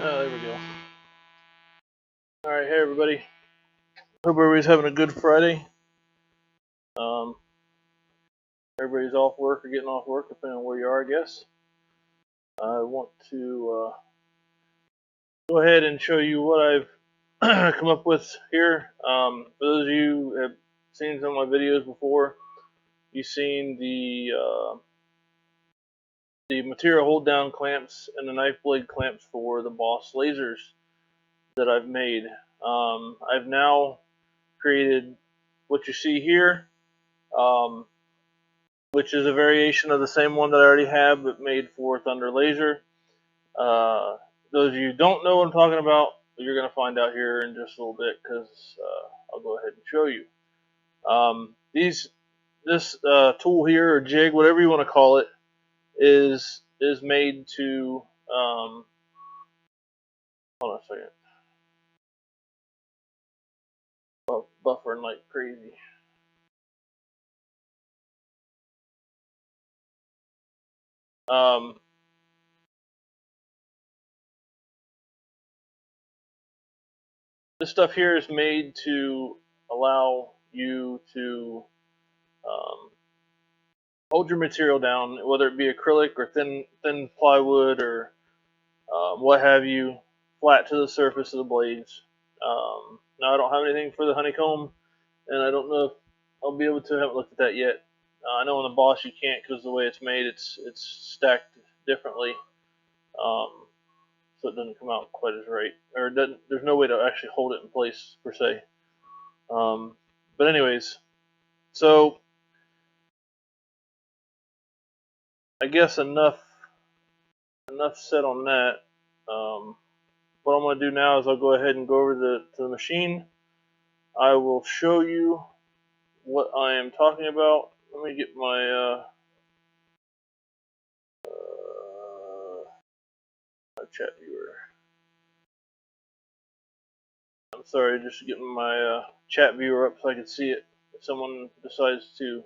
Oh, there we go. Alright, hey everybody. Hope everybody's having a good Friday. Um, everybody's off work or getting off work, depending on where you are, I guess. I want to go ahead and show you what I've come up with here. For those of you who have seen some of my videos before, you've seen the material hold down clamps and the knife blade clamps for the Boss lasers that I've made. I've now created what you see here, which is a variation of the same one that I already have, but made for Thunder Laser. Those of you who don't know what I'm talking about, you're going to find out here in just a little bit, because I'll go ahead and show you. This tool here, or jig, whatever you want to call it, is made to hold on a second. Buffering like crazy. This stuff here is made to allow you to hold your material down, whether it be acrylic or thin plywood or what have you, flat to the surface of the blades. Now I don't have anything for the honeycomb, and I don't know if I'll be able to. I haven't looked at that yet. I know on the Boss you can't, because the way it's made, it's stacked differently, so it doesn't come out quite as right, or it doesn't. There's no way to actually hold it in place per se. But anyways, so I guess enough said on that. What I'm going to do now is I'll go ahead and go over to the machine. I will show you what I am talking about. Let me get my chat viewer. I'm sorry, just getting my chat viewer up so I can see it. If someone decides to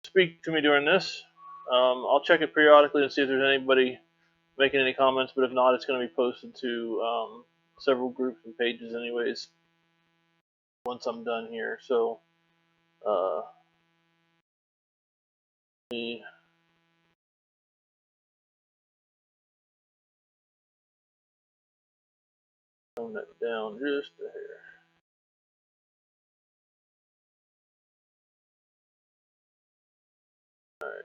speak to me during this, I'll check it periodically and see if there's anybody making any comments, but if not, it's going to be posted to several groups and pages anyways once I'm done here. So let me tone that down just a hair. Alright,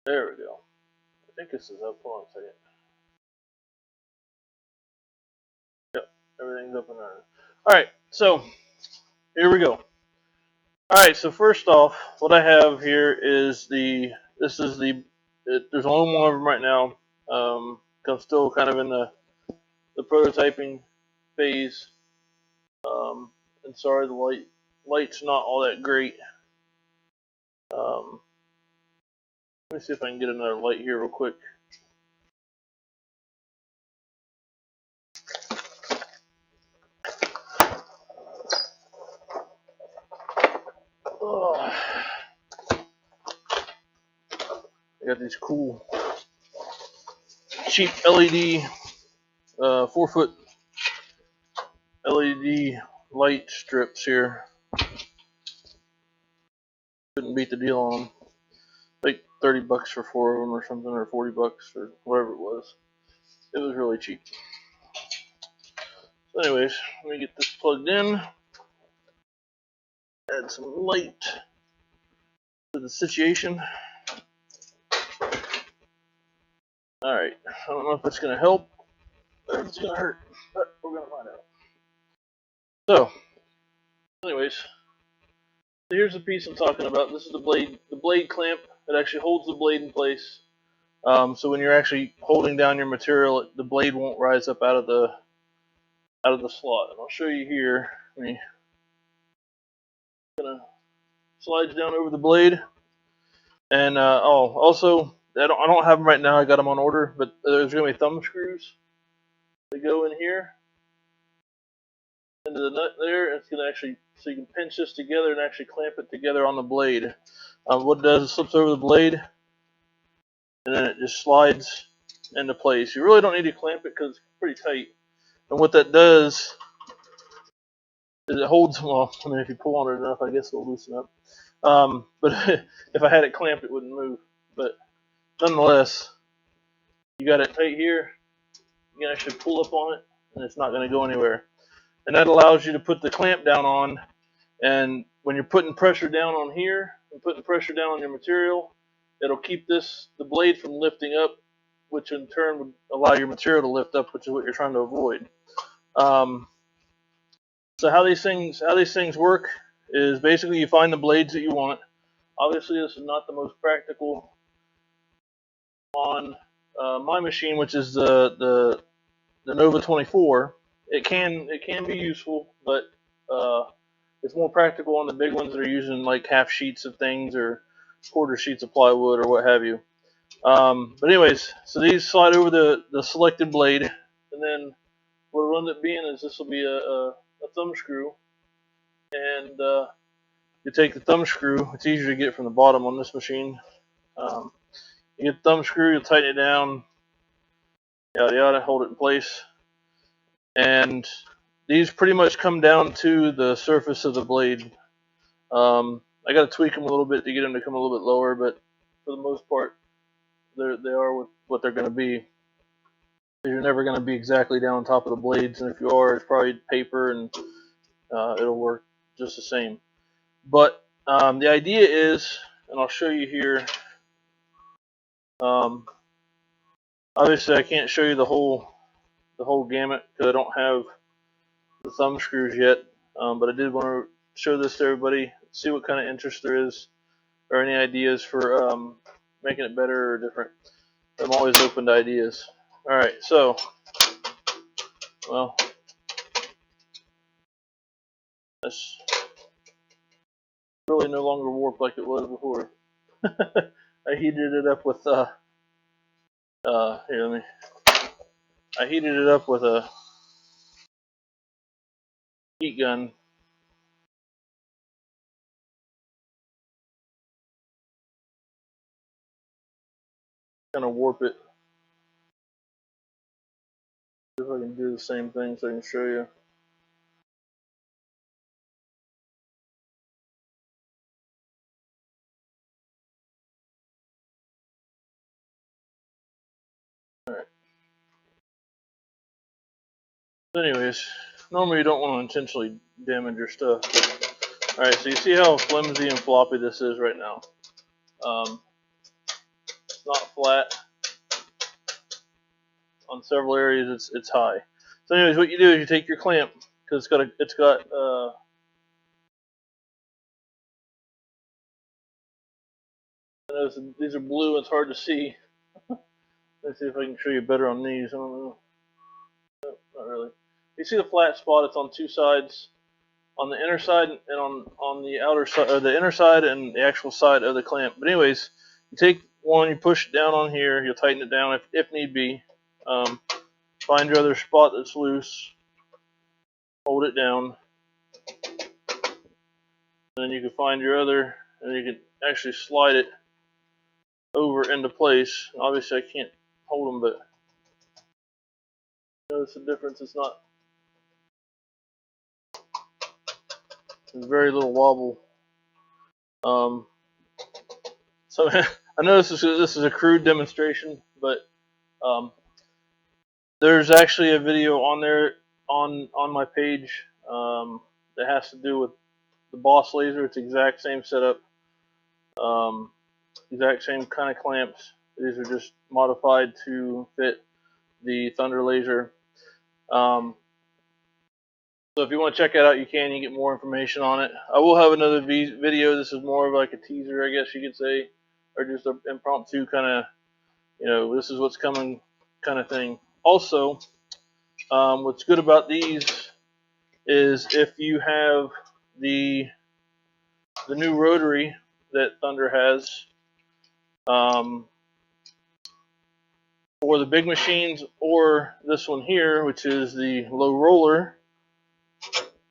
there we go. I think this is up. Hold on a second. Yep, everything's up and running. Alright, so here we go. Alright, so first off, what I have here is there's only one of them right now. I'm still kind of in the prototyping phase. And sorry, the light's not all that great. Let me see if I can get another light here real quick. Oh, I got these cool cheap LED 4-foot LED light strips here. Couldn't beat the deal on them. Like $30 for 4 of them or something, or $40 or whatever it was. It was really cheap. So anyways, let me get this plugged in. Add some light to the situation. Alright, I don't know if it's going to help or if it's going to hurt, but we're going to find out. So, anyways, here's the piece I'm talking about. This is the blade clamp that actually holds the blade in place. So when you're actually holding down your material, the blade won't rise up out of the slot. And I'll show you here. I'm gonna slide down over the blade. And also I don't have them right now. I got them on order, but there's gonna be thumb screws that go in here into the nut there. It's gonna actually, so you can pinch this together and actually clamp it together on the blade. What it does is slips over the blade, and then it just slides into place. You really don't need to clamp it because it's pretty tight. And what that does is it holds, well, I mean, if you pull on it enough, I guess it'll loosen up. But if I had it clamped, it wouldn't move. But nonetheless, you got it tight here. You can actually pull up on it, and it's not going to go anywhere. And that allows you to put the clamp down on, and when you're putting pressure down on here and putting pressure down on your material, it'll keep the blade from lifting up, which in turn would allow your material to lift up, which is what you're trying to avoid. So how these things work is basically you find the blades that you want. Obviously, this is not the most practical on my machine, which is the Nova 24. It can be useful, but it's more practical on the big ones that are using like half sheets of things or quarter sheets of plywood or what have you. But anyways, so these slide over the selected blade, and then what it'll end up being is this will be a thumb screw, and you take the thumb screw. It's easier to get from the bottom on this machine. You get the thumb screw, you tighten it down, yada yada, hold it in place, and these pretty much come down to the surface of the blade. I got to tweak them a little bit to get them to come a little bit lower, but for the most part, they are what they're going to be. You're never going to be exactly down on top of the blades, and if you are, it's probably paper, and it'll work just the same. But the idea is, and I'll show you here. Obviously, I can't show you the whole gamut because I don't have the thumb screws yet. But I did want to show this to everybody, see what kind of interest there is, or any ideas for making it better or different. I'm always open to ideas. All right, so, well, that's really no longer warped like it was before. I heated it up with here, let me. I heated it up with a heat gun. Kind of warp it. See if I can do the same thing so I can show you. All right. Anyways, normally you don't want to intentionally damage your stuff. But, all right, so you see how flimsy and floppy this is right now. It's not flat. On several areas, it's high. So, anyways, what you do is you take your clamp because it's got I notice these are blue. It's hard to see. Let's see if I can show you better on these. I don't know. No, not really. You see the flat spot? It's on two sides, on the inner side and on the outer side, or the inner side and the actual side of the clamp. But anyways, you take one, you push it down on here. You'll tighten it down if need be. Find your other spot that's loose. Hold it down. And then you can find your other, and you can actually slide it over into place. Obviously, I can't hold them, but notice the difference. It's not. There's very little wobble. So I know this is a crude demonstration, but there's actually a video on there on my page that has to do with the Boss laser. It's the exact same setup, exact same kind of clamps. These are just modified to fit the Thunder laser. So if you want to check that out, you can. You get more information on it. I will have another video. This is more of like a teaser, I guess you could say, or just an impromptu kind of, this is what's coming kind of thing. Also, what's good about these is if you have the new Rotary that Thunder has, for the big machines, or this one here, which is the low roller,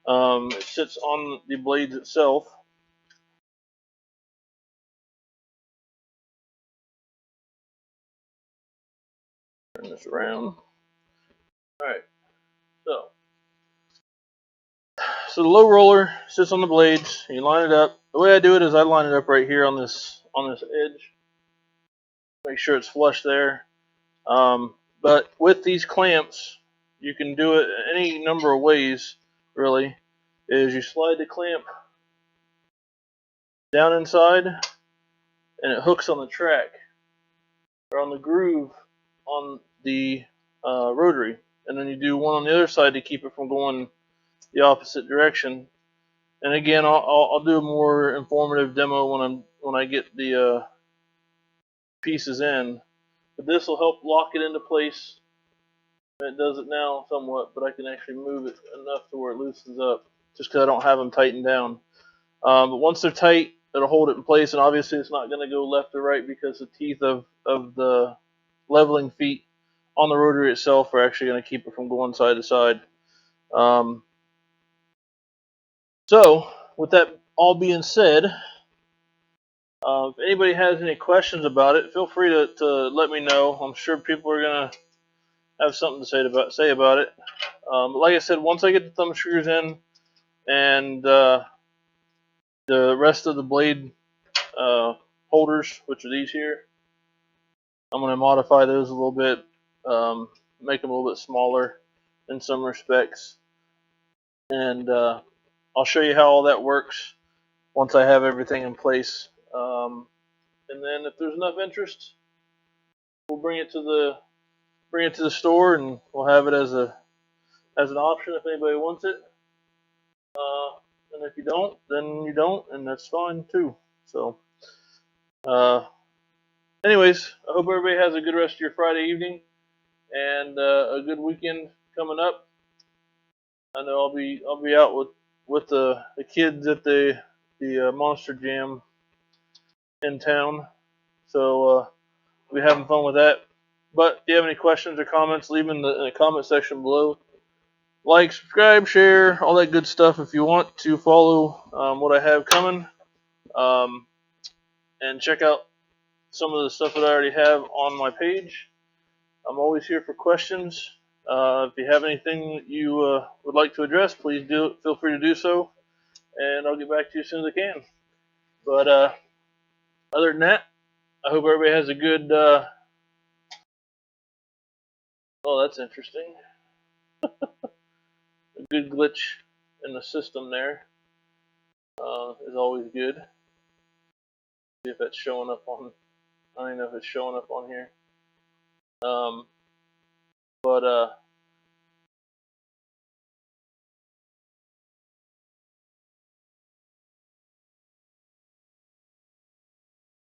it sits on the blades itself. this around. Alright, so the low roller sits on the blades. You line it up. The way I do it is I line it up right here on this edge. Make sure it's flush there. But with these clamps, you can do it any number of ways, really. Is you slide the clamp down inside, and it hooks on the track, or on the groove on the rotary. And then you do one on the other side to keep it from going the opposite direction. And again, I'll do a more informative demo when I get the pieces in. But this will help lock it into place. It does it now somewhat, but I can actually move it enough to where it loosens up, just because I don't have them tightened down. But once they're tight, it'll hold it in place, and obviously it's not going to go left or right because the teeth of the leveling feet on the rotary itself are actually going to keep it from going side to side. So, with that all being said, if anybody has any questions about it, feel free to let me know. I'm sure people are going to have something to say about it. Like I said, once I get the thumb screws in and the rest of the blade holders, which are these here, I'm going to modify those a little bit, make them a little bit smaller in some respects, and I'll show you how all that works once I have everything in place. And then if there's enough interest, we'll bring it to the store, and we'll have it as an option if anybody wants it. And if you don't, then you don't, and that's fine too. So, anyways, I hope everybody has a good rest of your Friday evening and a good weekend coming up. I know I'll be out with the kids at the Monster Jam in town, so we'll be having fun with that. But if you have any questions or comments, leave them in the comment section below. Like, subscribe, share, all that good stuff if you want to follow what I have coming. And check out some of the stuff that I already have on my page. I'm always here for questions. If you have anything that you would like to address, please feel free to do so, and I'll get back to you as soon as I can. But other than that, I hope everybody has a good. Oh, that's interesting. A good glitch in the system there is always good. See if that's showing up on. I don't even know if it's showing up on here. But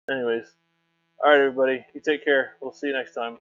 anyways, all right, everybody. You take care. We'll see you next time.